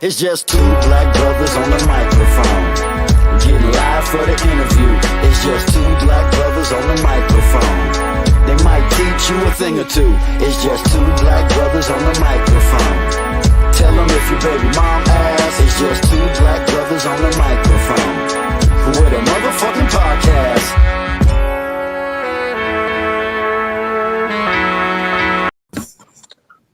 It's just two black brothers on the microphone, getting live for the interview. It's just two black brothers on the microphone. They might teach you a thing or two. It's just two black brothers on the microphone. Tell them if your baby mom asks. It's just two black brothers on the microphone with a motherfucking podcast.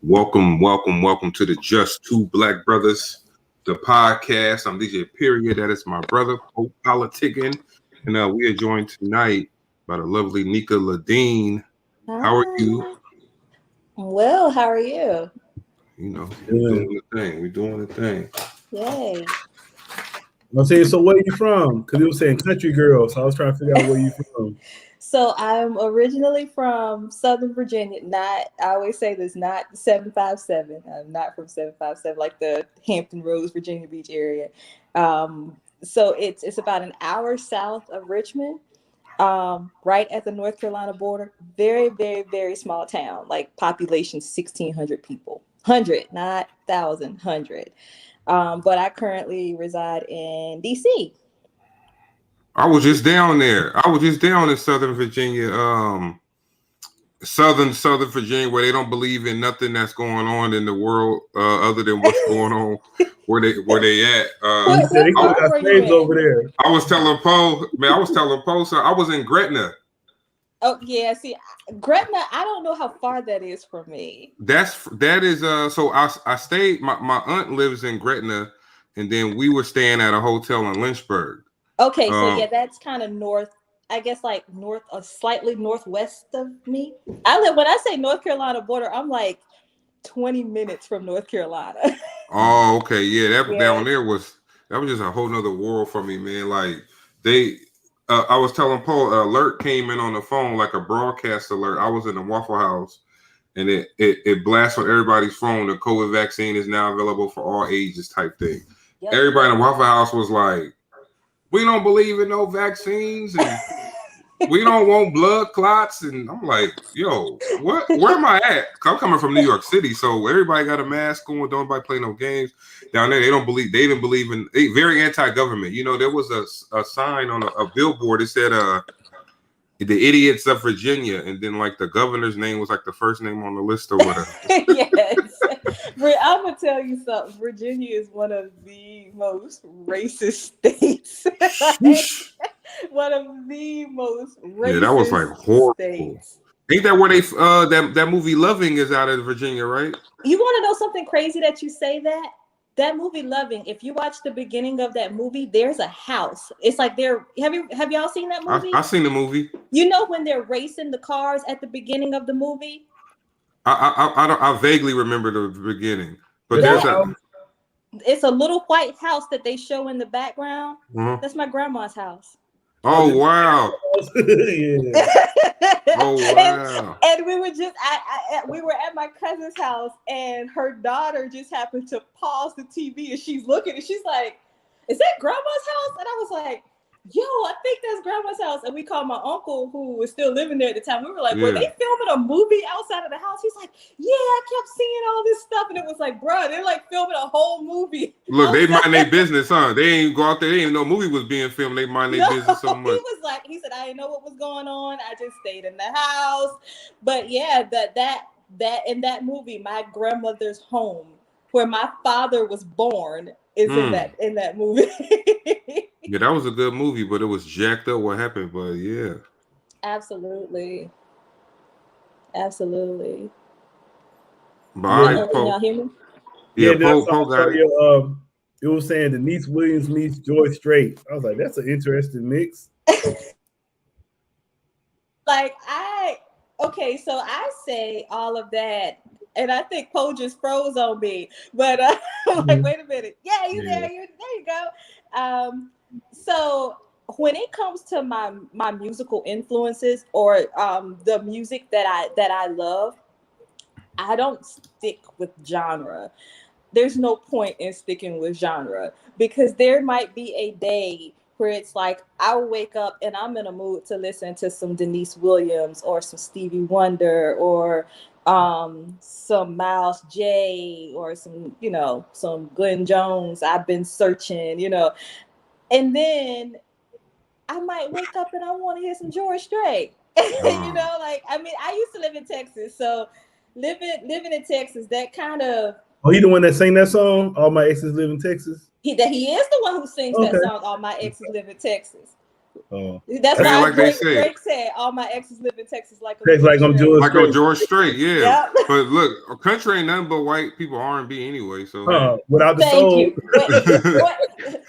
Welcome to the Just Two Black Brothers, the podcast. I'm DJ Period. That is my brother, Hope Politicking. And we are joined tonight by the lovely Nika Ladean. How are you? Well, how are you? You know, we're doing the thing. Yay. I'm saying, so where are you from? Because it was saying country girl, so I was trying to figure out where you from. So I'm originally from Southern Virginia. I always say this, not 757. I'm not from 757, like the Hampton Roads, Virginia Beach area. So it's about an hour south of Richmond, right at the North Carolina border. Very, very, very small town, like population 1,600 people. 100, not 1,000, 100. But I currently reside in D.C. I was just down there. I was just down in Southern Virginia, Southern Virginia, where they don't believe in nothing that's going on in the world other than what's going on where they at. They got slaves over there. I was telling Poe, so I was in Gretna. Oh yeah, see, Gretna. I don't know how far that is from me. That is so I stayed. My aunt lives in Gretna, and then we were staying at a hotel in Lynchburg. Okay, so yeah, that's kind of north, I guess, like north or slightly northwest of me. When I say North Carolina border, I'm like 20 minutes from North Carolina. Oh, okay, yeah, down there was just a whole nother world for me, man. Like I was telling Paul, an alert came in on the phone, like a broadcast alert. I was in the Waffle House, and it blasts on everybody's phone. The COVID vaccine is now available for all ages, type thing. Yep. Everybody in the Waffle House was like, we don't believe in no vaccines, and we don't want blood clots. And I'm like, yo, what? Where am I at? I'm coming from New York City, so everybody got a mask on. Don't nobody play no games down there. They didn't believe in. Very anti-government. You know, there was a sign on a billboard. It said, "The idiots of Virginia," and then like the governor's name was like the first name on the list or whatever. Yes. I'm gonna tell you something. Virginia is one of the most racist states. One of the most racist. Yeah, that was like horrible. States. Ain't that where they that movie Loving is out of Virginia, right? You want to know something crazy that you say that? That movie Loving, if you watch the beginning of that movie, there's a house. It's like have y'all seen that movie? I've seen the movie. You know when they're racing the cars at the beginning of the movie? I vaguely remember the beginning, but it's a little white house that they show in the background. Mm-hmm. That's my grandma's house. Oh wow! Yeah. Oh wow! And we were just we were at my cousin's house, and her daughter just happened to pause the TV, and she's looking, and she's like, "Is that grandma's house?" And I was like, yo, I think that's grandma's house. And we called my uncle, who was still living there at the time. We were like, were Yeah. they filming a movie outside of the house? He's like, yeah, I kept seeing all this stuff. And it was like, bro, they're like filming a whole movie. Look, they outside. mind their business, huh? They ain't go out there. They ain't no movie was being filmed. They mind their business so much. He was like, he said, I didn't know what was going on. I just stayed in the house. But yeah, that in that movie, my grandmother's home, where my father was born, is in that movie. Yeah, that was a good movie, but it was jacked up what happened. But yeah, Absolutely. but Can y'all hear me? Yeah, that's Poe got it. It was saying Deniece Williams meets George Strait. I was like, that's an interesting mix. So I say all of that, and I think Poe just froze on me. But I'm like, wait a minute. Yeah, you there? There you go. So when it comes to my musical influences or the music that I love, I don't stick with genre. There's no point in sticking with genre, because there might be a day where it's like I'll wake up and I'm in a mood to listen to some Deniece Williams or some Stevie Wonder or some Miles J or some Glenn Jones. I've been searching, and then I might wake up and I want to hear some George Strait. I used to live in Texas, so living in Texas, that kind of. Oh, he the one that sang that song? All My Exes Live in Texas? He is the one who sings that song, All My Exes Live in Texas. Oh. That's why like Drake said, all my exes live in Texas like I'm George Strait, yeah. Yep. But look, country ain't nothing but white people R&B anyway. So without the Thank soul. you.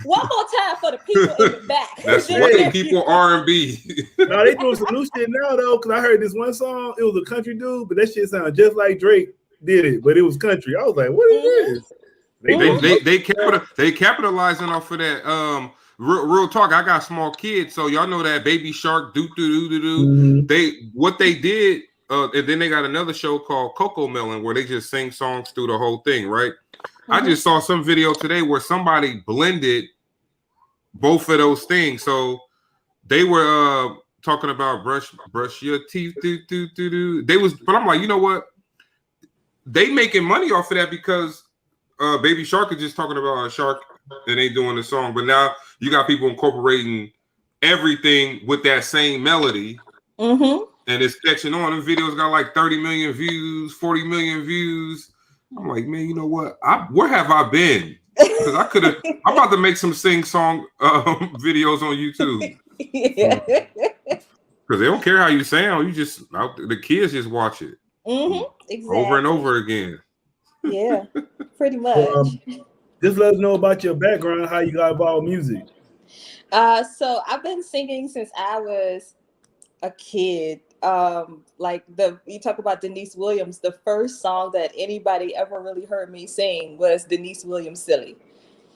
One more time for the people in the back. That's white people R&B. No, they doing some new shit now though, because I heard this one song. It was a country dude, but that shit sounded just like Drake did it, but it was country. I was like, what is this? They capitalizing off of that. Real talk. I got small kids, so y'all know that Baby Shark do. What they did, and then they got another show called Coco Melon where they just sing songs through the whole thing, right? I just saw some video today where somebody blended both of those things. So they were talking about brush your teeth, do. They was, but I'm like, you know what? They making money off of that because Baby Shark is just talking about a shark and they doing the song, but now you got people incorporating everything with that same melody, and it's catching on. Them videos got like 30 million views, 40 million views. I'm like, man, you know what? Where have I been? Because I could have. I'm about to make some sing song videos on YouTube. Yeah, because they don't care how you sound. You just the kids just watch it exactly. over and over again. Yeah, pretty much. Just let us know about your background, how you got involved in music. So I've been singing since I was a kid. You talk about Deniece Williams, the first song that anybody ever really heard me sing was Deniece Williams' Silly.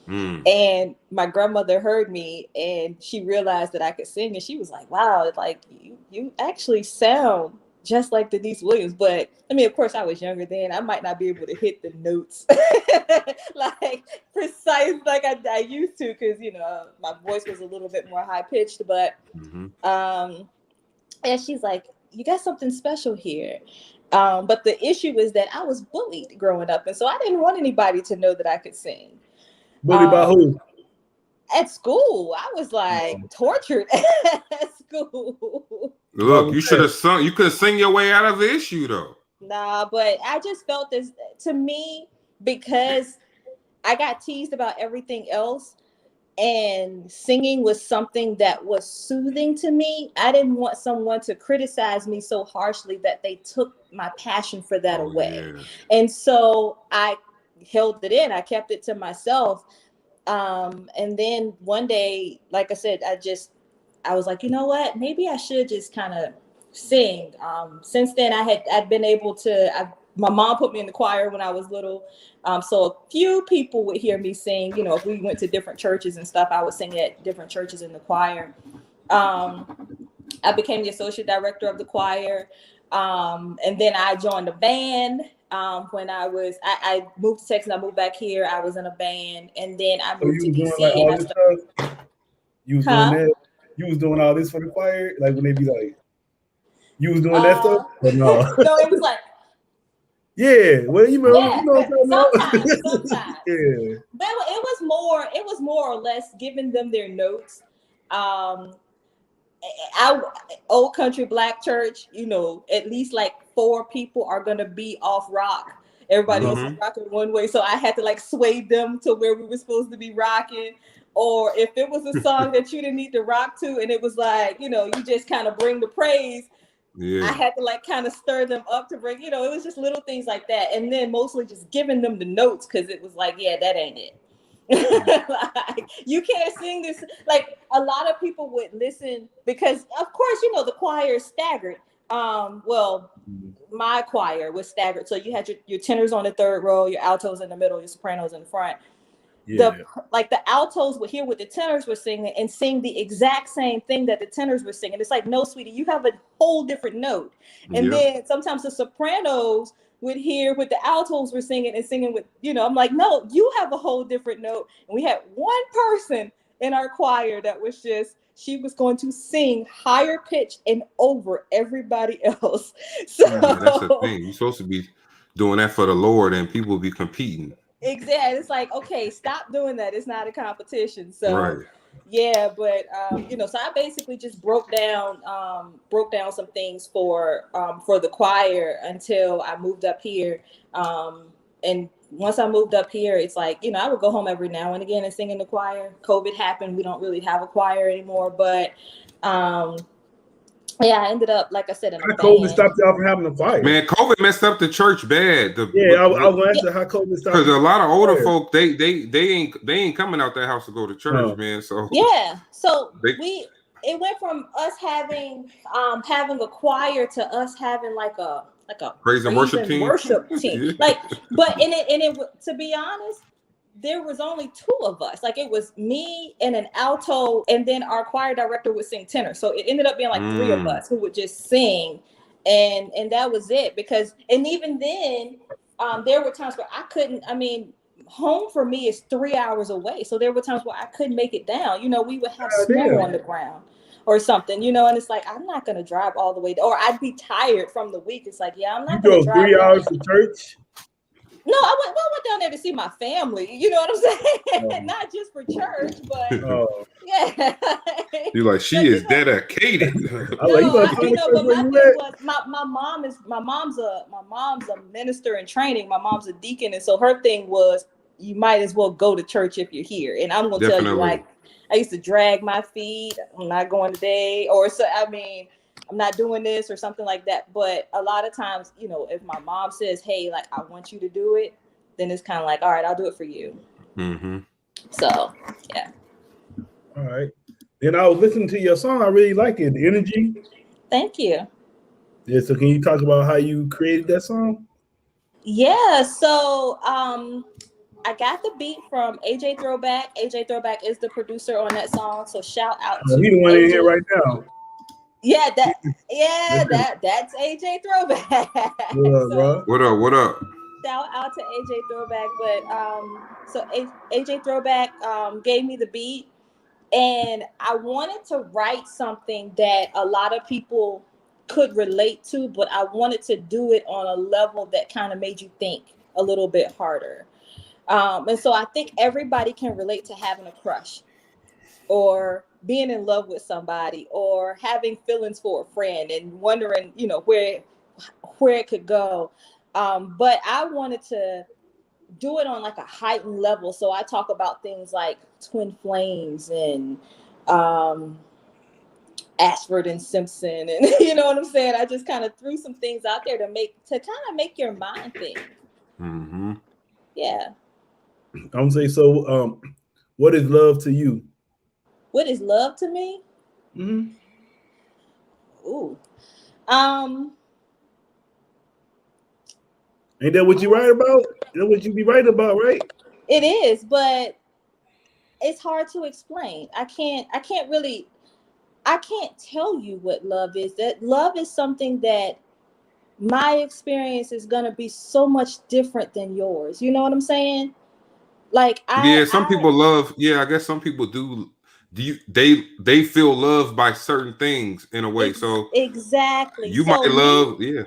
And my grandmother heard me and she realized that I could sing, and she was like, wow, like you actually sound just like Deniece Williams. But I mean, of course, I was younger then. I might not be able to hit the notes like precise like I used to, because my voice was a little bit more high pitched. But and she's like, you got something special here. But the issue is that I was bullied growing up, and so I didn't want anybody to know that I could sing. Bullied by who? At school, I was like tortured at school. Look, you should have sung. You could sing your way out of the issue, though. Nah, but I just felt this, to me, because I got teased about everything else, and singing was something that was soothing to me. I didn't want someone to criticize me so harshly that they took my passion for that away. Yeah. And so I held it in. I kept it to myself. And then one day, like I said, I was like, you know what? Maybe I should just kind of sing. Since then, I'd been able to. My mom put me in the choir when I was little, so a few people would hear me sing. If we went to different churches and stuff, I would sing at different churches in the choir. I became the associate director of the choir, and then I joined a band. When I moved to Texas, I moved back here. I was in a band, and then I moved to DC. You was doing that? you was doing all this for the choir? Like when they be like, you was doing that stuff? Or no. No, it was like, Yeah, well, you know what I'm sometimes. Yeah. But it was more or less giving them their notes. Our old country black church, you know, at least like 4 people are gonna be off rock. Everybody else is rocking one way, so I had to like sway them to where we were supposed to be rocking. Or if it was a song that you didn't need to rock to, and it was like, you know, you just kind of bring the praise. I had to like kind of stir them up to bring, you know, it was just little things like that. And then mostly just giving them the notes because it was like, yeah, that ain't it. Like, you can't sing this. Like a lot of people would listen because, of course, you know, the choir is staggered. Well, my choir was staggered. So you had your tenors on the 3rd row, your altos in the middle, your sopranos in the front. The altos would hear what the tenors were singing and sing the exact same thing that the tenors were singing. It's like, no, sweetie, you have a whole different note. And then sometimes the sopranos would hear what the altos were singing and singing with, you know, I'm like, no, you have a whole different note. And we had one person in our choir that was she was going to sing higher pitch and over everybody else. So that's the thing. You're supposed to be doing that for the Lord, and people will be competing. Exactly. It's like, okay, stop doing that. It's not a competition. So yeah, but you know, so I basically just broke down some things for the choir until I moved up here. And once I moved up here, it's like, you know, I would go home every now and again and sing in the choir. COVID happened. We don't really have a choir anymore, but yeah, I ended up, like I said, in a band. COVID stopped y'all from having a choir? Man, COVID messed up the church bad. I was asking how COVID stopped. Because a lot of older folk, they ain't coming out their house to go to church, man. So yeah, so it went from us having a choir to us having like a praise and worship team. Like, but in it, to be honest, there was only 2 of us. Like, it was me and an alto, and then our choir director would sing tenor. So it ended up being like 3 of us who would just sing, and that was it. Because, and even then, there were times where I couldn't. I mean, home for me is 3 hours away, so there were times where I couldn't make it down. You know, we would have snow on the ground or something. You know, and it's like, I'm not gonna drive all the way, or I'd be tired from the week. It's like, yeah, I'm not gonna drive 3 hours to church. No, I went down there to see my family. You know what I'm saying? Not just for church, but yeah. You're like, she is dedicated. But my thing was my mom's a minister in training. My mom's a deacon, and so her thing was, you might as well go to church if you're here. And I'm gonna tell you, like, I used to drag my feet. I'm not going today, or so. I mean, I'm not doing this or something like that. But a lot of times, you know, if my mom says, hey, like, I want you to do it, then it's kind of like, all right, I'll do it for you. So, yeah. All right. Then I was listening to your song. I really like it. The energy. Thank you. Yeah. So can you talk about how you created that song? Yeah. So, I got the beat from AJ Throwback. AJ Throwback is the producer on that song. So shout out to he the one in here right now. Yeah, that's AJ Throwback. What up? Shout out to AJ Throwback. But so AJ Throwback gave me the beat, and I wanted to write something that a lot of people could relate to, but I wanted to do it on a level that kind of made you think a little bit harder. And so I think everybody can relate to having a crush, or being in love with somebody, or having feelings for a friend and wondering, you know, where it could go. But I wanted to do it on like a heightened level. So I talk about things like twin flames and Ashford and Simpson, and you know what I'm saying? I just kind of threw some things out there to kind of make your mind think. Yeah. I'm gonna say, so what is love to you? What is love to me? Ooh. Ain't that what you write about? That's what you be writing about, right? It is, but it's hard to explain. I can't tell you what love is. That love is something that my experience is gonna be so much different than yours. You know what I'm saying? Like, some people love. Yeah, I guess some people do they feel loved by certain things in a way. So exactly. you So might love, yeah.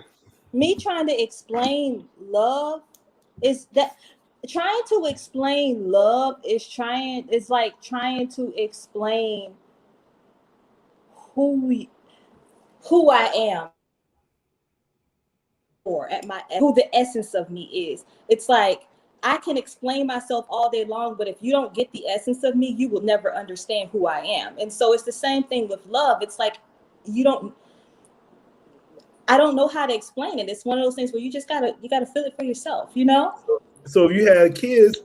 Me trying to explain love is that trying to explain love is like trying to explain who who I am or at my who the essence of me is. It's like I can explain myself all day long, but if you don't get the essence of me, you will never understand who I am. And so it's the same thing with love. It's like I don't know how to explain it. It's one of those things where you gotta feel it for yourself, you know? So if you had kids,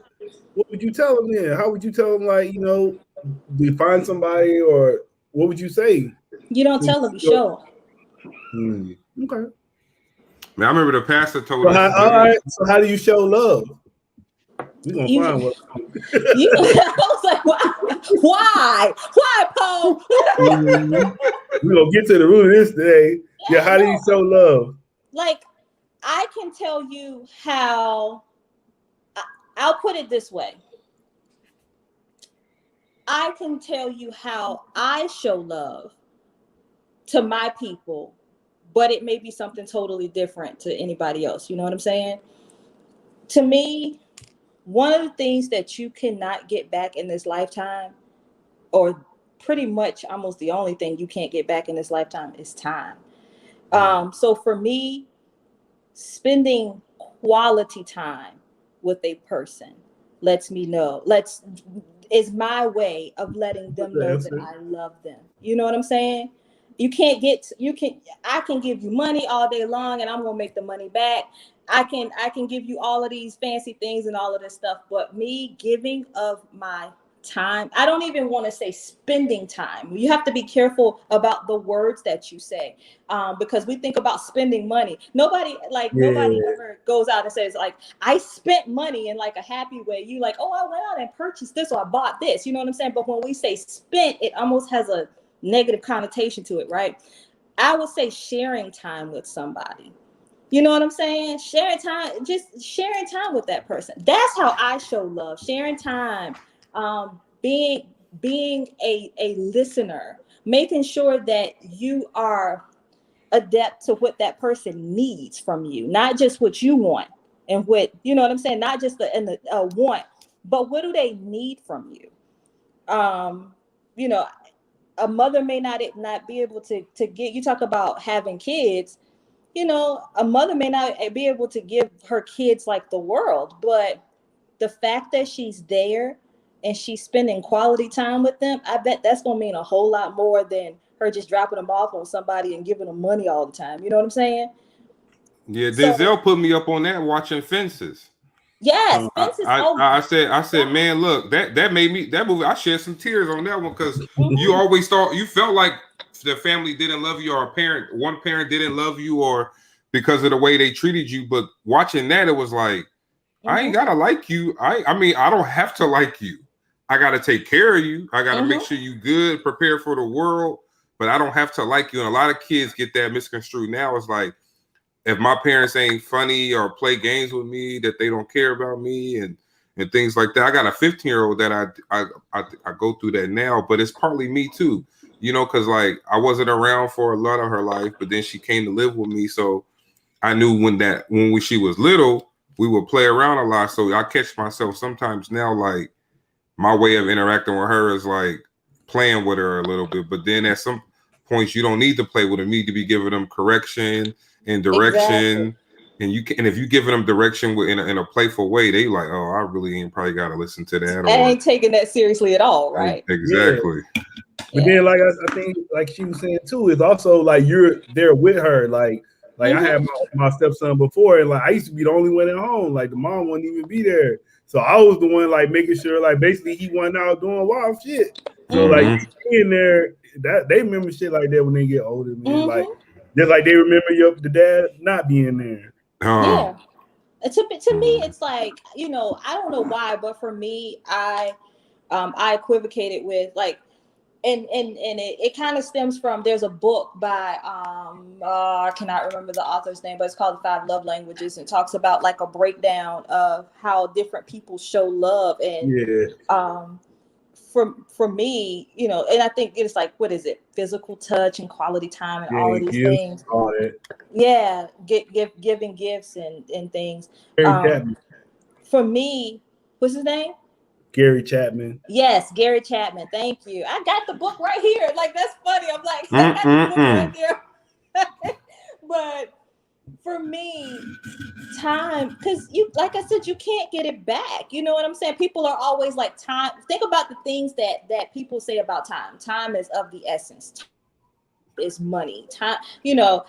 what would you tell them then? How would you tell them, like, they find somebody, or what would you say? You don't tell them, you show them. Okay. Man, I remember the pastor told So us. all right. So how do you show love? We're gonna find one. I was like, why, Paul? We're gonna get to the root of this today. Yeah, how do you show love? Like, I can tell you how. I'll put it this way. I can tell you how I show love to my people, but it may be something totally different to anybody else. You know what I'm saying? To me, one of the things that you cannot get back in this lifetime, or pretty much almost the only thing you can't get back in this lifetime, is time. So for me, spending quality time with a person is my way of letting them know that I love them. You know what I'm saying? I can give you money all day long and I'm gonna make the money back. I can give you all of these fancy things and all of this stuff, but me giving of my time, I don't even want to say spending time. You have to be careful about the words that you say, because we think about spending money. Nobody ever goes out and says, like, I spent money in like a happy way. You like, oh, I went out and purchased this or I bought this. You know what I'm saying? But when we say spent, it almost has a negative connotation to it, right? I would say sharing time with somebody. You know what I'm saying? Sharing time with that person. That's how I show love. Sharing time, being a listener, making sure that you are adept to what that person needs from you, not just what you want and what, you know what I'm saying? Not just the want, but what do they need from you? A mother may not be able to get, you talk about having kids, a mother may not be able to give her kids like the world, but the fact that she's there and she's spending quality time with them, I bet that's going to mean a whole lot more than her just dropping them off on somebody and giving them money all the time. You know what I'm saying? Yeah, Denzel put me up on that watching Fences. Yes, Fences. I said, man, look, that made me, that movie, I shed some tears on that one because you always thought, you felt like the family didn't love you, or one parent didn't love you, or because of the way they treated you. But watching that, it was like, I ain't gotta like you. I mean, I don't have to like you. I gotta take care of you. I gotta make sure you good, prepare for the world, but I don't have to like you. And a lot of kids get that misconstrued now. It's like, if my parents ain't funny or play games with me, that they don't care about me and things like that. I got a 15-year-old that I go through that now, but it's partly me too, because like I wasn't around for a lot of her life, but then she came to live with me. So I knew when she was little, we would play around a lot. So I catch myself sometimes now, like my way of interacting with her is like playing with her a little bit. But then at some points, you don't need to play with them. You need to be giving them correction and direction. Exactly. And if you giving them direction in a playful way, they like, oh, I really ain't probably got to listen to that. I ain't taking that seriously at all, right? Exactly. Yeah. But then, like I think, like she was saying too, is also like you're there with her, like. I had my stepson before, and like I used to be the only one at home. Like the mom wouldn't even be there, so I was the one like making sure, like basically he wasn't out doing wild shit. So like being there, that they remember shit like that when they get older, man. Like just like they remember the dad not being there. Yeah. To me, it's like, I don't know why, but for me, I equivocated with like. And it kind of stems from, there's a book by I cannot remember the author's name, but it's called The 5 Love Languages, and talks about like a breakdown of how different people show love. And for me, you know, and I think it's like, what is it? Physical touch and quality time and all of these things. All that. Yeah, giving gifts and things. Gary Chapman. For me, what's his name? Gary Chapman. Yes, Gary Chapman. Thank you. I got the book right here. Like, that's funny. I'm like, I got the book right there. But for me, time, because you, like I said, you can't get it back. You know what I'm saying? People are always like, time. Think about the things that people say about time. Time is of the essence. Time is money. Time, you know,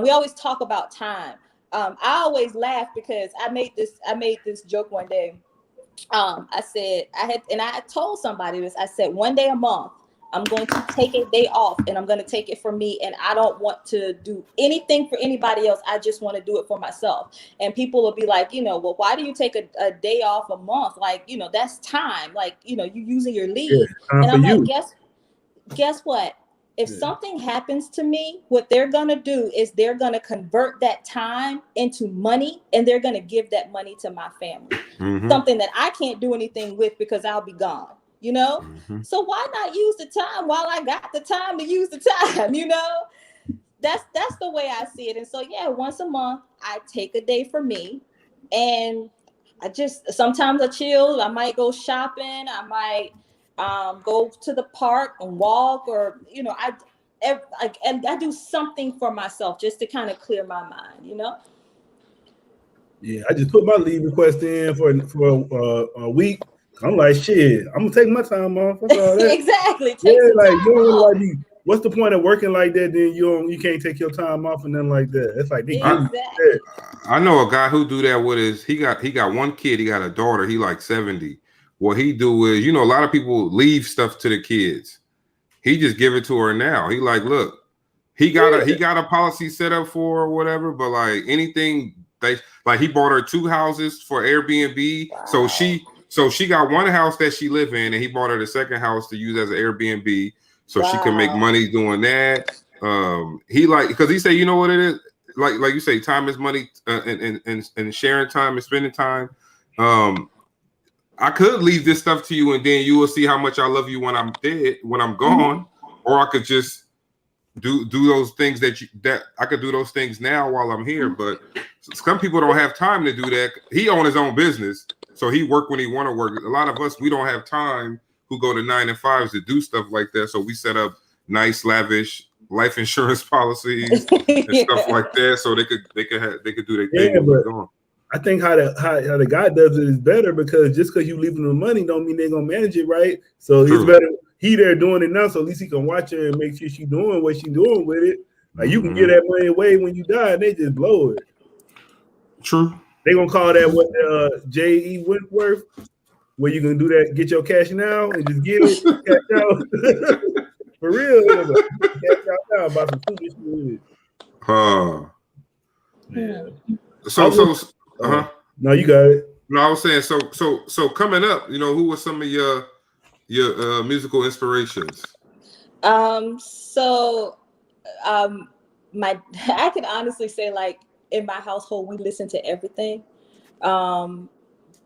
we always talk about time. I always laugh because I made this joke one day. I said I told somebody this. I said, one day a month, I'm going to take a day off and I'm going to take it for me. And I don't want to do anything for anybody else. I just want to do it for myself. And people will be like, you know, well, why do you take a day off a month? Like, you know, that's time. Like, you know, you're using your leave. And I'm like, guess what? If something happens to me, what they're going to do is they're going to convert that time into money, and they're going to give that money to my family. Something that I can't do anything with because I'll be gone, you know? So why not use the time while I got the time to use the time, you know? That's the way I see it. And so, yeah, once a month, I take a day for me, and sometimes I chill. I might go shopping. I might go to the park and walk, or, you know, and I do something for myself just to kind of clear my mind, you know? Yeah, I just put my leave request in for a week. I'm like, shit, I'm gonna take my time off. That's all that. Exactly. What's the point of working like that? Then you can't take your time off and nothing like that. It's like I know a guy who do that with his. He got one kid. He got a daughter. He like 70. What he do is, you know, a lot of people leave stuff to the kids. He just give it to her now. He like, look, he got a policy set up for her or whatever, but like anything he bought her 2 houses for Airbnb. Wow. So she got one house that she live in, and he bought her the second house to use as an Airbnb, so she can make money doing that. He like, because he said, you know what it is, like you say, time is money, and sharing time and spending time. I could leave this stuff to you, and then you will see how much I love you when I'm dead, when I'm gone. Or I could just do those things that I could do those things now while I'm here. But some people don't have time to do that. He owns his own business, so he work when he want to work. A lot of us, we don't have time who go to 9 to 5s to do stuff like that. So we set up nice, lavish life insurance policies and stuff like that, so they could do their thing when they're gone. I think how the guy does it is better, because just because you leaving them money don't mean they're gonna manage it right. So it's better he there doing it now, so at least he can watch her and make sure she's doing what she's doing with it. Like, you can give that money away when you die, and they just blow it. True. They gonna call that J.E. Wentworth, where you can do that, get your cash now and just give it cash out. For real, cash out now about some foolish shit. Yeah. No, you got it. No, I was saying, so coming up, you know, who were some of your musical inspirations? I can honestly say, like, in my household, we listen to everything.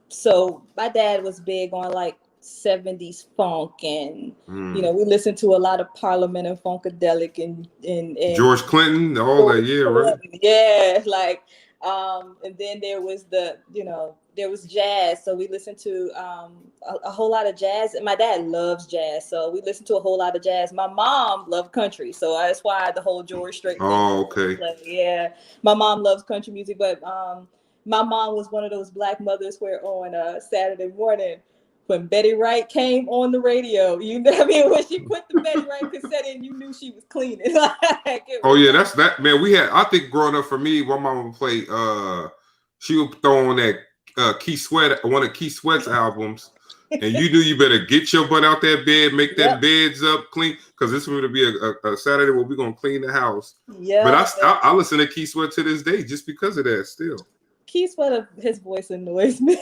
So my dad was big on like 70s funk, and you know, we listened to a lot of Parliament and Funkadelic and George Clinton, all that, yeah, right? Yeah, like, and then there was there was jazz, so we listened to a whole lot of jazz. And my dad loves jazz, so we listened to a whole lot of jazz. My mom loved country, so that's why the whole George Strait thing. Oh, okay. Like, yeah, my mom loves country music, but my mom was one of those black mothers where on Saturday morning, when Betty Wright came on the radio, you know what I mean? When she put the Betty Wright cassette in, you knew she was cleaning. Oh yeah, that's that, man. We had, I think growing up for me, my mom would play, she would throw on that Keith Sweat, one of Keith Sweat's albums, and you knew you better get your butt out that bed, make that beds up clean, because this is going to be a Saturday where we're going to clean the house. Yeah. But I listen to Keith Sweat to this day just because of that still. Keith Sweat, his voice annoys me.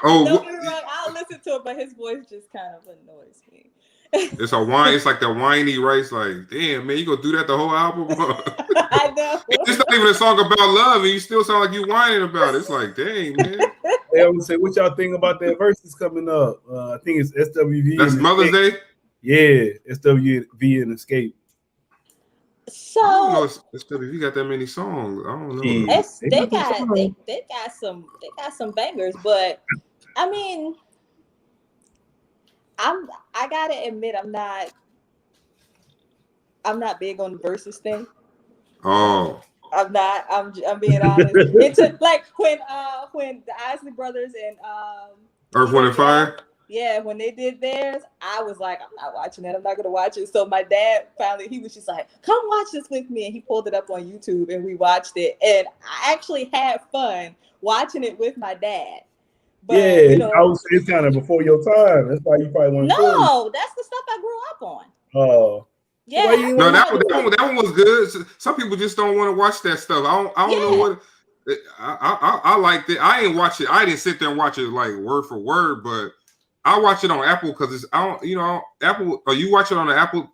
Don't get me wrong, I'll listen to it, but his voice just kind of annoys me. It's like the whiny rice. Like, damn, man, you gonna do that the whole album? I know. It's not even a song about love, and you still sound like you whining about it. It's like, dang, man. Hey, I would say, what y'all think about that versus coming up? I think it's SWV. That's Mother's Day. Yeah, SWV and Escape. So I don't know if you got that many songs. I don't know. Yeah. they got some bangers, but I mean, I gotta admit I'm not big on the versus thing. Oh, I'm not. I'm being honest. It took like when the Isley Brothers and Earth, Wind, and Fire. Yeah, when they did theirs, I was like, I'm not watching that. I'm not gonna watch it. So my dad finally, he was just like, come watch this with me, and he pulled it up on YouTube and we watched it, and I actually had fun watching it with my dad. But, yeah, you know, I would say it's kind of before your time. That's why you probably want to. No, that's the stuff I grew up on. Oh. Yeah. No, that one was good. Some people just don't want to watch that stuff. I don't know what. I liked it. I ain't watch it. I didn't sit there and watch it like word for word, but I watch it on Apple because it's Apple. Or you watch it on the Apple.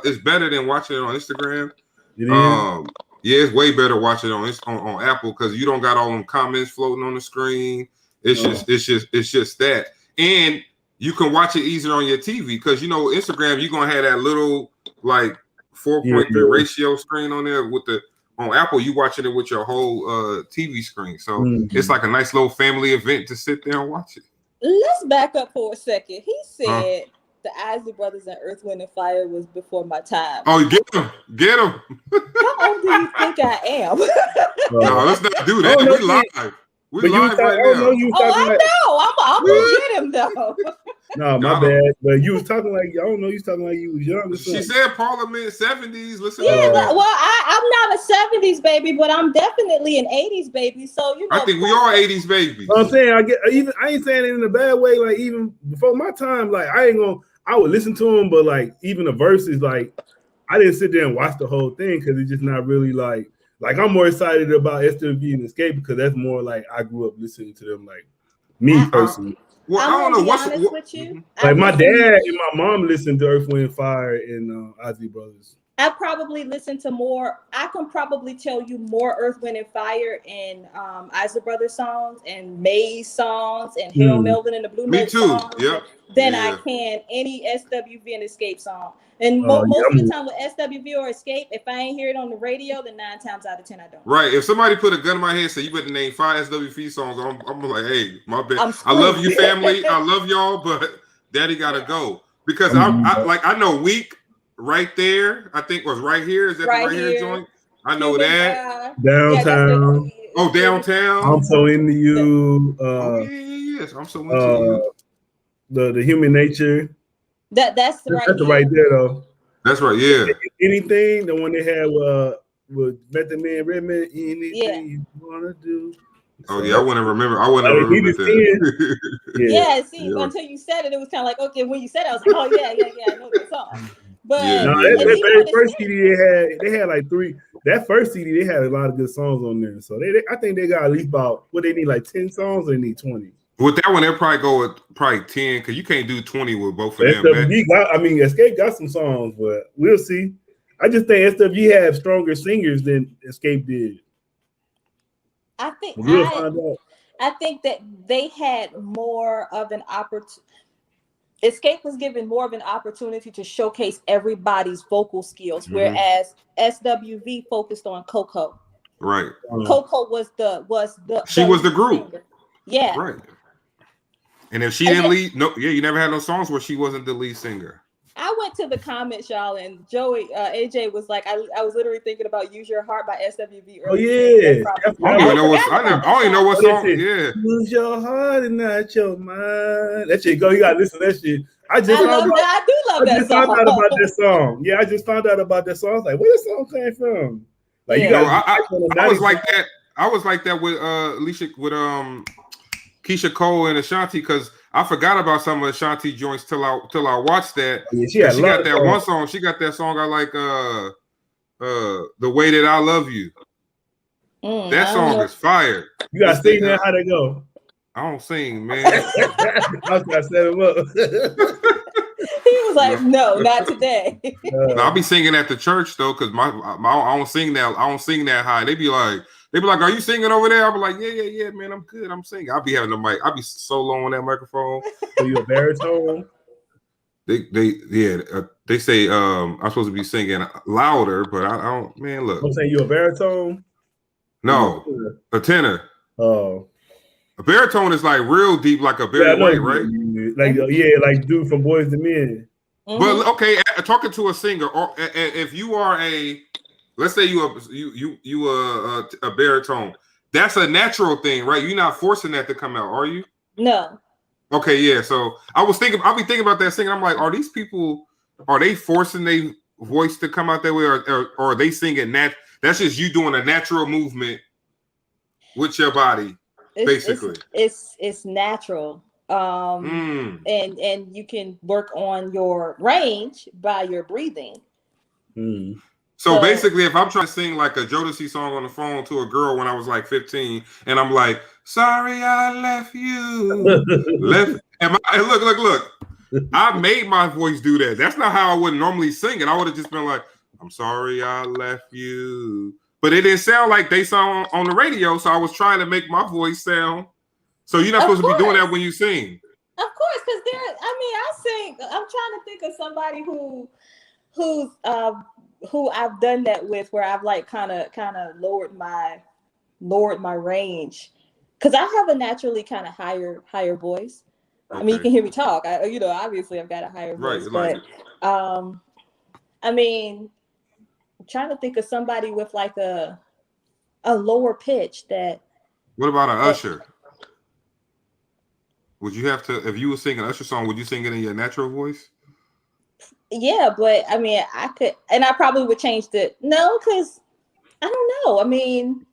It's better than watching it on Instagram. It is. Yeah, it's way better watching it on Apple because you don't got all them comments floating on the screen. It's just that, and you can watch it easier on your TV because Instagram you're gonna have that little like 4.3 ratio screen on there on Apple you watching it with your whole TV screen, so it's like a nice little family event to sit there and watch it. Let's back up for a second. He said the Isley Brothers and Earth, Wind, and Fire was before my time. Oh, get him! How old do you think I am? No, let's not do that. We live. We live right now. I'm gonna get him though. No, my bad. But you was talking like I don't know. You was talking like you was young. She said Parliament 70s. Listen. Yeah, well, I'm not a 70s baby, but I'm definitely an 80s baby. So I think we are 80s babies. I'm saying I ain't saying it in a bad way. Like even before my time, like I would listen to them, but like even the verses, like I didn't sit there and watch the whole thing because it's just not really like I'm more excited about SWV and Escape because that's more like I grew up listening to them, like me personally. Well, I don't know what's with you. Like my dad and my mom listened to Earth, Wind, and Fire and Isley Brothers. I probably listen to more. I can probably tell you more Earth, Wind, and Fire and Isley Brothers songs and May's songs and Harold Melvin and the Blue Note songs. Yep. Than I can any SWV and Escape song. And most of the time with SWV or Escape, if I ain't hear it on the radio, then 9 times out of 10 I don't. Right. If somebody put a gun in my head and say you better name 5 SWV songs, I'm like, hey, my bad. I love you, family. I love y'all, but Daddy gotta go because I know Weak right there. I think was right here. Is that right the right here joint? I know that. Downtown. Downtown. I'm so into you. Yes, I'm so into you. The Human Nature. That's right there though. That's right, yeah. Anything, the one they had with Method Man, Redman, anything you wanna do. Oh yeah, I wouldn't remember that. Yeah, see, until you said it, it was kind of like, okay, when you said it, I was like, oh yeah, I know that song. But that first CD they had like 3. That first CD they had a lot of good songs on there. So I think they got at least about they need like 10 songs or they need 20. With that one, they'll probably go with 10 because you can't do 20 with both of them. Escape got some songs, but we'll see. I just think SWV have stronger singers than Escape did. I think we'll find out. I think that they had more of an opportunity. Escape was given more of an opportunity to showcase everybody's vocal skills, whereas SWV focused on Coco. Right. Coco was the she was the group. Singer. Yeah. Right. And if she didn't lead, you never had no songs where she wasn't the lead singer. I went to the comments, y'all, and AJ was like, I was literally thinking about "Use Your Heart" by SWV. Oh yeah, I don't even know what song. Yeah, use your heart and not your mind. That shit go. You gotta listen to that shit. I do love that song. Found out about that song. Yeah, I just found out about that song. I was like, where this song came from? Like I was like that. I was like that with Alicia with Keisha Cole and Ashanti because I forgot about some of Ashanti joints till I watched that. Yeah, she got that one song. She got that song I like The Way That I Love You. That song is fire. You gotta sing that how they go. I don't sing, man. I was gonna set him up. He was like, no, not today. I'll be singing at the church though, because I don't sing that high. They be like, They be like, "Are you singing over there?" I'll be like, "Yeah, man, I'm good. I'm singing." I'll be having the mic. I'll be so low on that microphone. So you a baritone? They say I'm supposed to be singing louder, but I don't. Man, look. I'm saying you a baritone. No, a tenor. Oh, a baritone is like real deep, like a Barry White, right? Like dude from Boys to Men. Mhm. But okay, talking to a singer, or if you are let's say you a baritone, that's a natural thing, right? You're not forcing that to come out, are you? No. Okay, yeah. So I'll be thinking about that singing. I'm like, are these people, are they forcing their voice to come out that way, or are they singing that's just you doing a natural movement with your body, basically? It's natural. And you can work on your range by your breathing. So basically, if I'm trying to sing like a Jodeci song on the phone to a girl when I was like 15, and I'm like, "Sorry, I left you," and look, I made my voice do that. That's not how I would normally sing it. I would have just been like, "I'm sorry, I left you," but it didn't sound like they sound on the radio. So I was trying to make my voice sound. So you're not supposed to be doing that when you sing. Of course, because I sing. I'm trying to think of somebody who I've done that with, where I've like kind of lowered my range, because I have a naturally kind of higher voice. Okay. I mean, you can hear me talk. Obviously I've got a higher voice, but I mean, I'm trying to think of somebody with like a lower pitch that. What about an Usher? Would you have to, if you were singing an Usher song, would you sing it in your natural voice? Yeah, but I mean, I could, and I probably would change no, because I don't know. I mean,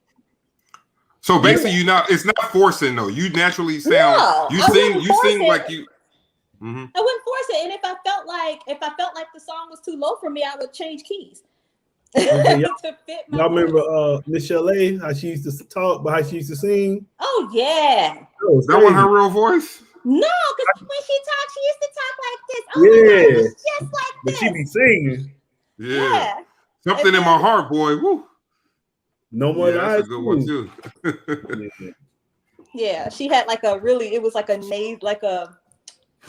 so basically, it's not forcing though. You naturally sound. You sing like you. Mm-hmm. I wouldn't force it, and if I felt like the song was too low for me, I would change keys. To fit my. Y'all remember Michelle A? How she used to talk, but how she used to sing? Oh yeah. That wasn't her real voice. No, because when she talked, she used to talk like this. Oh my God, it was just like but this. She be singing. Yeah. Something in my heart, boy. Woo. No more. That's a good one too. Yeah, she had like it was like a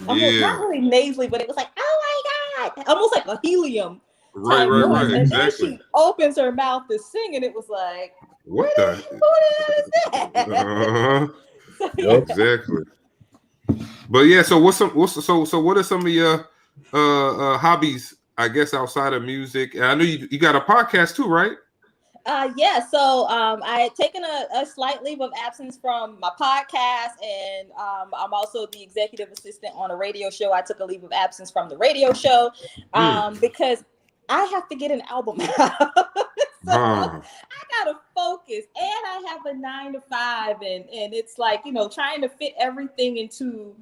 almost not really nasally, but it was like, oh my God, almost like a helium. Right. And exactly. then she opens her mouth to sing, and it was like, what the hell is that? Exactly. But yeah, so what are some of your hobbies, I guess, outside of music? And I know you got a podcast too, right? Yeah. So I had taken a slight leave of absence from my podcast, and I'm also the executive assistant on a radio show. I took a leave of absence from the radio show because I have to get an album out. I gotta focus, and I have a 9 to 5, and it's like, trying to fit everything into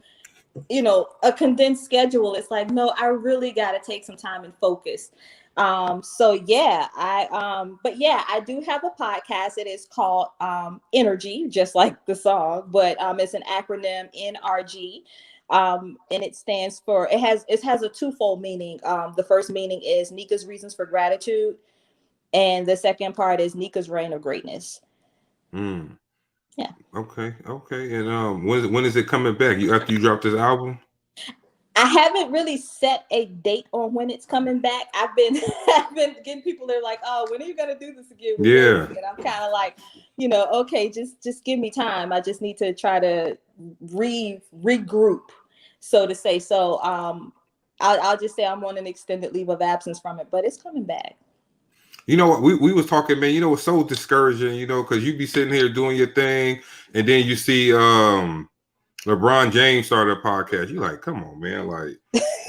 a condensed schedule. It's like, no, I really gotta take some time and focus. I do have a podcast. It is called N.R.G, just like the song, but it's an acronym, N.R.G. And it stands for, it has a twofold meaning. The first meaning is Nika's reasons for gratitude, and the second part is Nika's reign of greatness. Yeah. Okay. And when is it coming back? After you drop this album? I haven't really set a date on when it's coming back. I've been getting people, they're like, "Oh, when are you gonna do this again?" Yeah. And I'm kind of like, okay, just give me time. I just need to try to regroup, so to say. So I'll just say I'm on an extended leave of absence from it, but it's coming back. You know what? We was talking, man. It's so discouraging, because you be sitting here doing your thing, and then you see LeBron James started a podcast. You're like, come on, man. Like,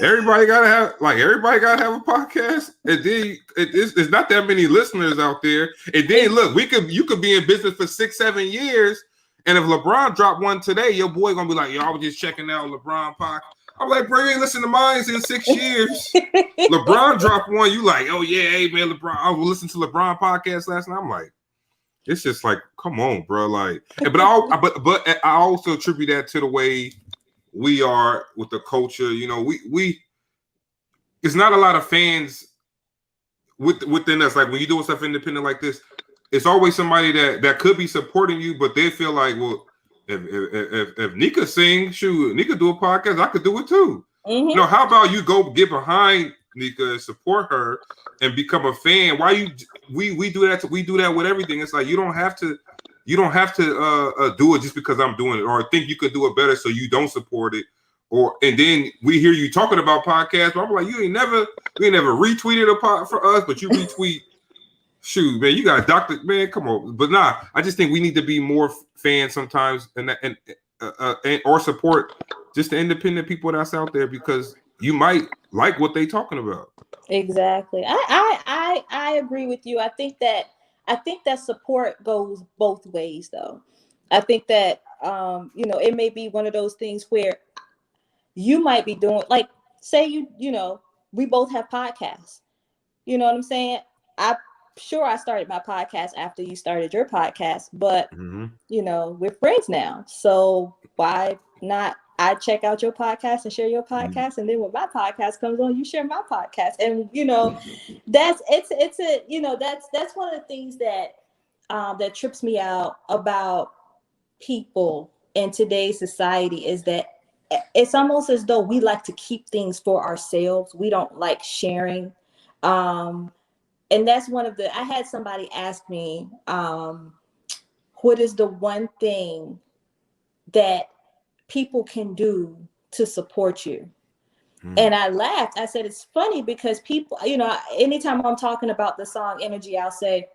everybody gotta have a podcast. And then it's not that many listeners out there. And then look, you could be in business for 6-7 years. And if LeBron dropped one today, your boy gonna be like, yo, I was just checking out LeBron podcast. I'm like, bro, you ain't listened to mine in 6 years. LeBron dropped one. You like, oh yeah, hey man, LeBron. I was listening to LeBron podcast last night. I'm like, it's just like, come on, bro. Like, but I also attribute that to the way we are with the culture. We it's not a lot of fans within us. Like when you're doing stuff independent like this, it's always somebody that could be supporting you, but they feel like, well, if Nika sings, shoot, Nika do a podcast, I could do it too. Mm-hmm. You know, how about you go get behind Nika and support her and become a fan? Why we do that? We do that with everything. It's like you don't have to do it just because I'm doing it, or think you could do it better, so you don't support it. And then we hear you talking about podcasts, but I'm like, you ain't never retweeted a pod for us, but you retweet. Shoot, man, you got Dr. Man, come on. But nah, I just think we need to be more fans sometimes and or support just the independent people that's out there, because you might like what they talking about. Exactly. I agree with you. I think that support goes both ways though. I think that it may be one of those things where you might be doing, like, say we both have podcasts. You know what I'm saying? I started my podcast after you started your podcast, but we're friends now. So why not? I check out your podcast and share your podcast, and then when my podcast comes on, you share my podcast, and that's one of the things that trips me out about people in today's society, is that it's almost as though we like to keep things for ourselves. We don't like sharing. And that's I had somebody ask me, what is the one thing that people can do to support you? And I laughed. I said, it's funny because people, anytime I'm talking about the song N.R.G, I'll say,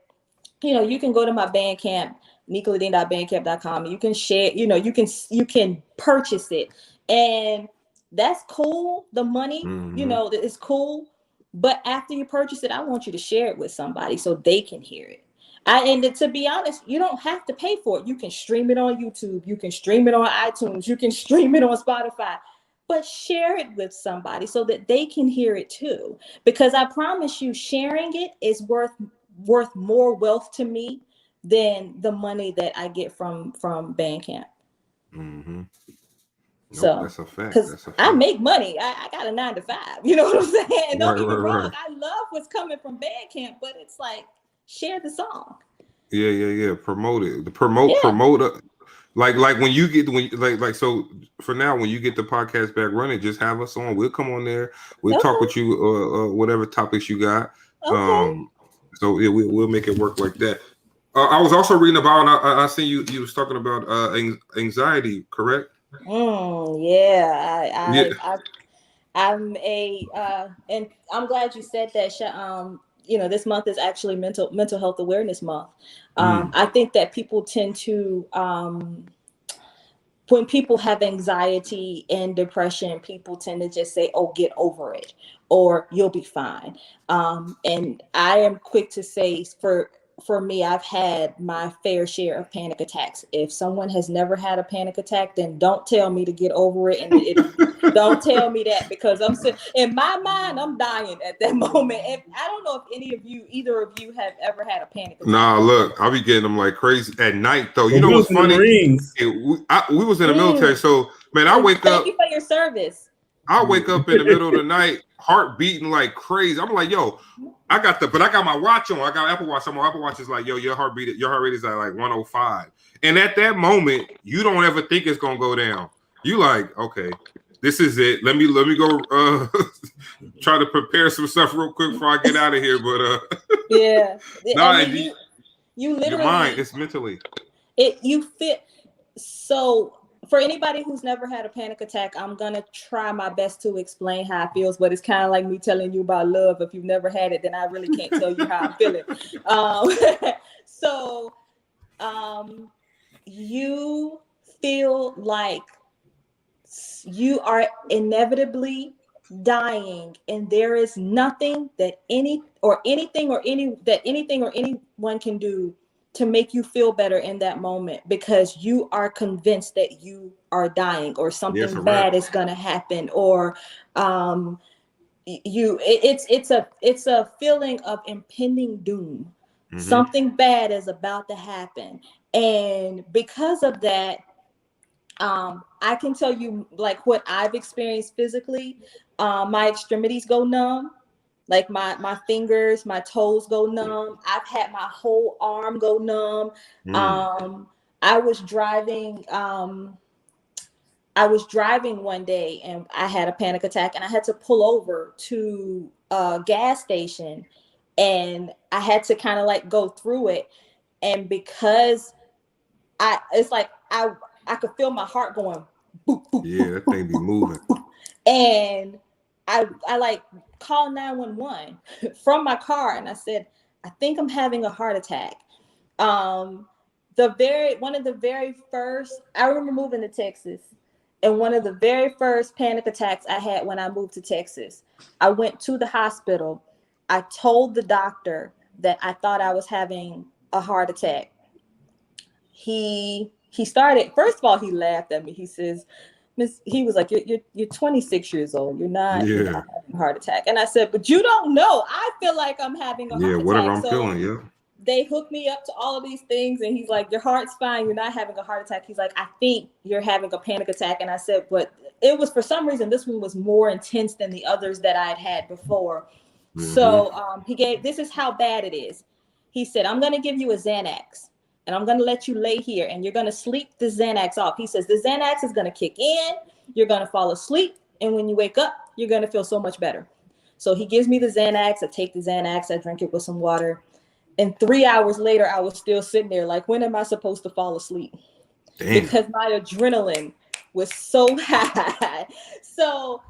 you can go to my Bandcamp, nikaladean.bandcamp.com. You can share, you can purchase it. And that's cool. The money, it's cool. But after you purchase it, I want you to share it with somebody so they can hear it. And to be honest, you don't have to pay for it. You can stream it on YouTube. You can stream it on iTunes. You can stream it on Spotify. But share it with somebody so that they can hear it too. Because I promise you, sharing it is worth more wealth to me than the money that I get from Bandcamp. Mm-hmm. So that's a fact. Because I make money. I got a 9-to-5. You know what I'm saying? Don't get me wrong. Right. I love what's coming from Bandcamp, but it's like, share the song. Yeah. Promote it. Promote. Like when you get so for now, when you get the podcast back running, just have us on. We'll come on there. We'll talk with you. Whatever topics you got. Okay. So yeah, we'll make it work like that. I was also reading about. I seen you was talking about anxiety, correct? Yeah. I'm and I'm glad you said that. This month is actually mental health awareness month. I think that people tend to, when people have anxiety and depression, people tend to just say, "Oh, get over it," or "You'll be fine." And I am quick to say, for me, I've had my fair share of panic attacks. If someone has never had a panic attack, then don't tell me to get over it. And don't tell me that, because in my mind, I'm dying at that moment. And I don't know if either of you have ever had a panic attack. Nah, look, I'll be getting them like crazy at night though. You know what's funny? We was in the military, so man, I wake up. Thank you for your service. I wake up in the middle of the night, heart beating like crazy. I'm like, yo, I got my watch on. I got Apple Watch. Apple Watch is like, yo, your heart rate is at like 105. And at that moment, you don't ever think it's gonna go down. You like, okay, this is it. Let me go try to prepare some stuff real quick before I get out of here. But yeah, you literally, your mind, it's mentally. You fit. So for anybody who's never had a panic attack, I'm gonna try my best to explain how it feels, but it's kind of like me telling you about love. If you've never had it, then I really can't tell you how I'm feeling. So you feel like you are inevitably dying, and there is nothing that anything or anyone can do to make you feel better in that moment, because you are convinced that you are dying, or something bad is going to happen, or it's a feeling of impending doom. Mm-hmm. Something bad is about to happen. And because of that, I can tell you like what I've experienced physically. My extremities go numb. Like my fingers, my toes go numb. I've had my whole arm go numb. I was driving one day and I had a panic attack and I had to pull over to a gas station and I had to kind of like go through it. And because it's like I could feel my heart going boop, boop, yeah, that thing be moving. and I like called 911 from my car and I said, I think I'm having a heart attack. One of the very first, I remember moving to Texas, and one of the very first panic attacks I had when I moved to Texas, I went to the hospital. I told the doctor that I thought I was having a heart attack. He started, first of all, he laughed at me. He says, he was like, you're 26 years old. You're not having a heart attack. And I said, but you don't know. I feel like I'm having a heart attack. Yeah, whatever I'm feeling, yeah. They hooked me up to all of these things. And he's like, your heart's fine. You're not having a heart attack. He's like, I think you're having a panic attack. And I said, but it was, for some reason, this one was more intense than the others that I had before. So this is how bad it is. He said, I'm going to give you a Xanax. And I'm going to let you lay here and you're going to sleep the Xanax off. He says, the Xanax is going to kick in. You're going to fall asleep. And when you wake up, you're going to feel so much better. So he gives me the Xanax. I take the Xanax. I drink it with some water. And 3 hours later, I was still sitting there like, when am I supposed to fall asleep? Damn. Because my adrenaline was so high. So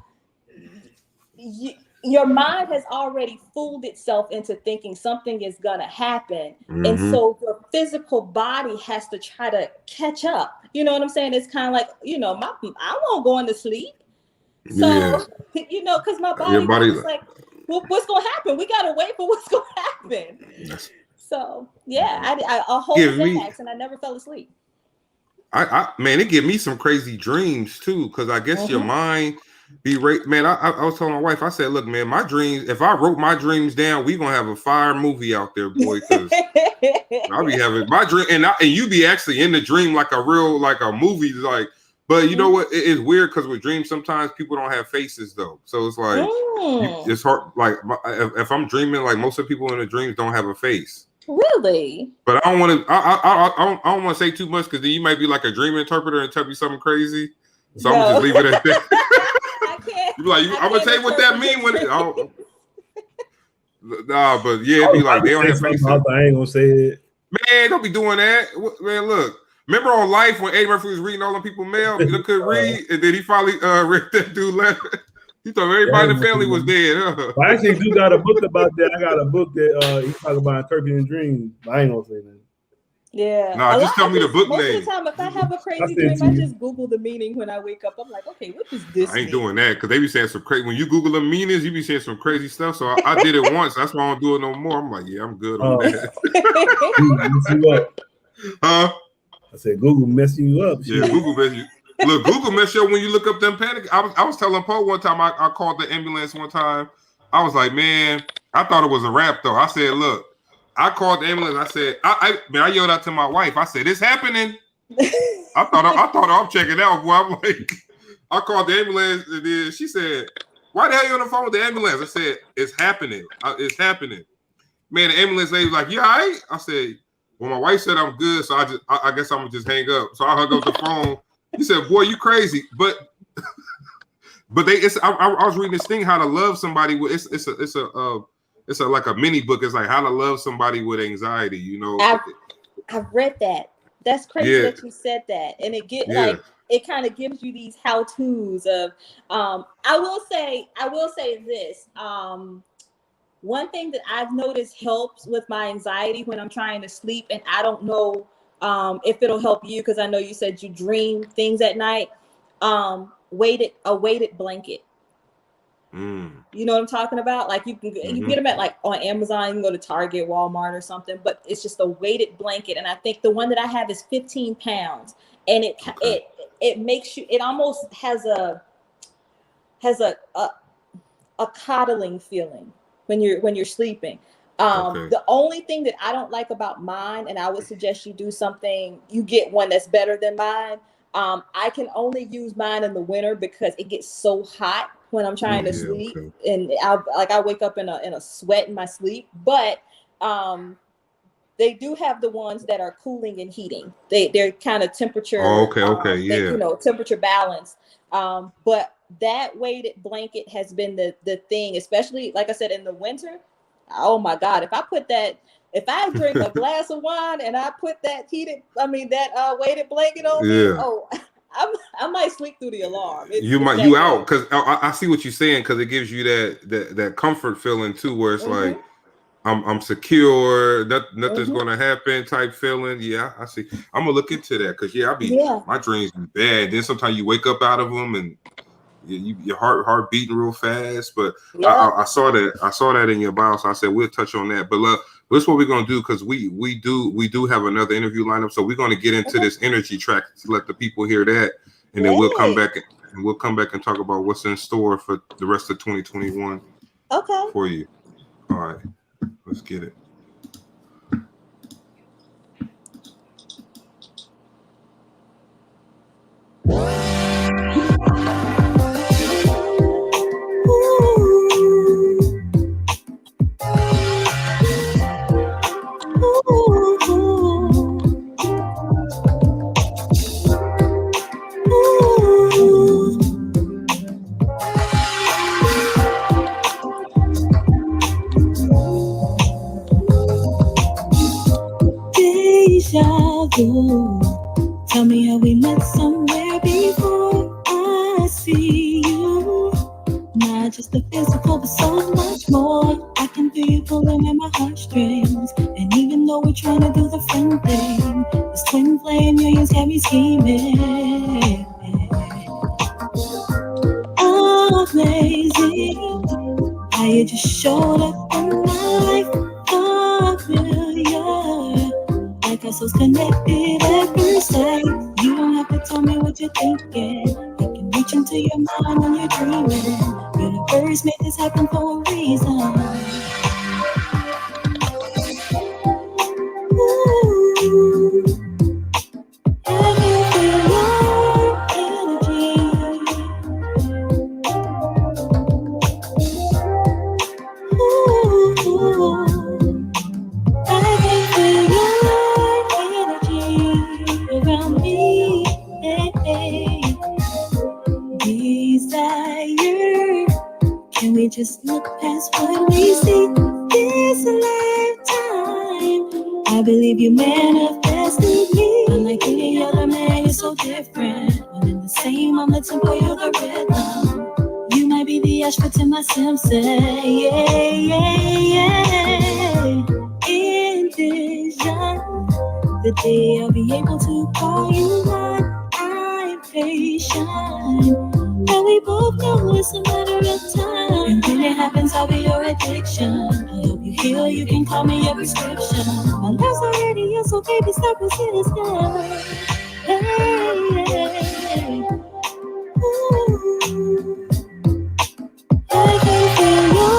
your mind has already fooled itself into thinking something is going to happen. And so your physical body has to try to catch up. You know what I'm saying? It's kind of like, I won't go into sleep. So, because my body is like, well, what's going to happen? We got to wait for what's going to happen. So, I hold the Xanax and I never fell asleep. Man, it give me some crazy dreams too. Cause I guess your mind be right, man. I was telling my wife, I said, look, man, my dreams, if I wrote my dreams down, we gonna have a fire movie out there, boy. Cause I'll be having my dream and you be actually in the dream like a real, like a movie, like, but you know what? It's weird because with dreams, sometimes people don't have faces though. So it's like, it's hard. Like if I'm dreaming, like most of the people in the dreams don't have a face. Really? But I don't want to. I don't want to say too much because then you might be like a dream interpreter and tell me something crazy. So I'm gonna just leave it at that. I can't. You be like, I'm gonna tell you what that mean when it. Nah, but yeah, it'd be like they don't have faces. I ain't gonna say it. Man, don't be doing that. Man, look. Remember on Life when Eddie Murphy was reading all the people mail? He couldn't read, and then he finally read that dude letter. He thought everybody in the family was dead. Huh? I actually do got a book about that. I got a book that he talk about interpreting dreams. I ain't gonna say that. Yeah. Nah, just tell me the book name. Most of the time, if I have a crazy dream, I just Google the meaning when I wake up. I'm like, okay, what is this? I ain't doing that because they be saying some crazy. When you Google the meanings, you be saying some crazy stuff. So I did it once. That's why I don't do it no more. I'm like, yeah, I'm good on that. Mess you up. Huh? I said Google messing you up. Yeah, Google mess you. Look, Google mess you up when you look up them panic. I was telling Paul one time. I called the ambulance one time. I was like, man, I thought it was a rap though. I said, look, I called the ambulance. I said, I yelled out to my wife. I said, it's happening. I thought I'm checking out. Boy, I'm like, I called the ambulance and then she said, why the hell you on the phone with the ambulance? I said, it's happening. It's happening. Man, the ambulance lady was like, you all right? I said, well, my wife said I'm good, so I guess I'm gonna just hang up. So I hung up the phone. He said, boy, you crazy. But I was reading this thing, how to love somebody with it's like a mini book. It's like how to love somebody with anxiety, you know. I've read that. That's crazy that you said that. And it kind of gives you these how-tos of I will say this. One thing that I've noticed helps with my anxiety when I'm trying to sleep, and I don't know if it'll help you because I know you said you dream things at night. A weighted blanket. You know what I'm talking about? Like you can get them at like on Amazon. You can go to Target, Walmart, or something. But it's just a weighted blanket, and I think the one that I have is 15 pounds, and it makes you. It almost has a coddling feeling when you're sleeping. The only thing that I don't like about mine, and I would suggest you do something, you get one that's better than mine. I can only use mine in the winter because it gets so hot when I'm trying to sleep, and I wake up in a sweat in my sleep. But they do have the ones that are cooling and heating. They're kind of temperature. Temperature balanced. But that weighted blanket has been the thing, especially like I said in the winter. Oh my God! If I drink a glass of wine and I put that weighted blanket on me, I might sleep through the alarm. You out, because I see what you're saying, because it gives you that comfort feeling too, where it's like I'm secure, nothing's gonna happen type feeling. Yeah, I see. I'm gonna look into that, because my dreams be bad. Then sometimes you wake up out of them and your heart beating real fast. But I saw that in your bio, so I said we'll touch on that. But this is what we're gonna do, because we do have another interview lineup, so we're gonna get into this energy track to let the people hear that, and then we'll come back and talk about what's in store for the rest of 2021. Okay. For you. All right. Let's get it. Tell me how we met somewhere before. I see you, not just the physical, but so much more. I can feel you pulling at my heartstrings, and even though we're trying to do the friend thing, this twin flame unions have me scheming. Amazing how you just showed up in my life, familiar. Like us was connected at first sight. You don't have to tell me what you're thinking. I can reach into your mind when you're dreaming. Universe made this happen for a reason. Ooh, I can feel your energy. Ooh, I can feel your around me, desire. Can we just look past what we see this lifetime? I believe you manifested me. Unlike any other man, you're so different. One in the same, I'm the tempo, you're the rhythm. You might be the Ashford to my Simpson. Envision the day I'll be able to call you mine. I'm patient, and we both know it's a matter of time. And when it happens, I'll be your addiction. I hope you heal, you can call me your prescription. My love's already yours, so baby, stop resisting. Hey, ooh, I can feel your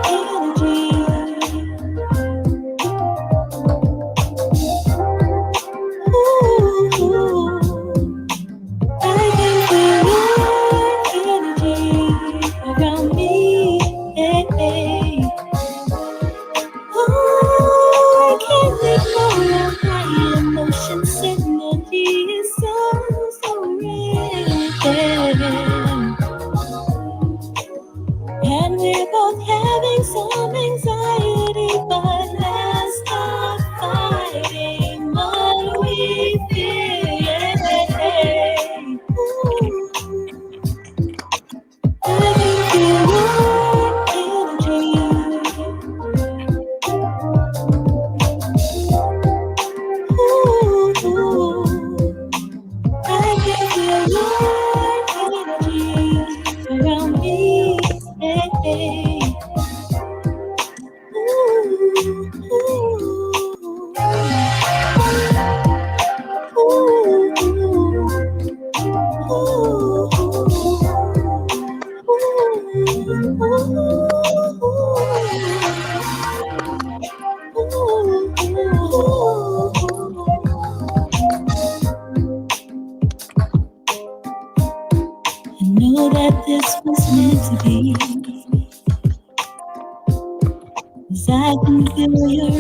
energy. Ooh, I can feel your energy around me. Oh, I can't ignore my emotions. Energy is so real. And we're both having some anxiety, but let's stop fighting what we feel. Ooh, I can feel your energy. Ooh, I can feel your energy around me. I know that this was meant to be. 'Cause I can feel your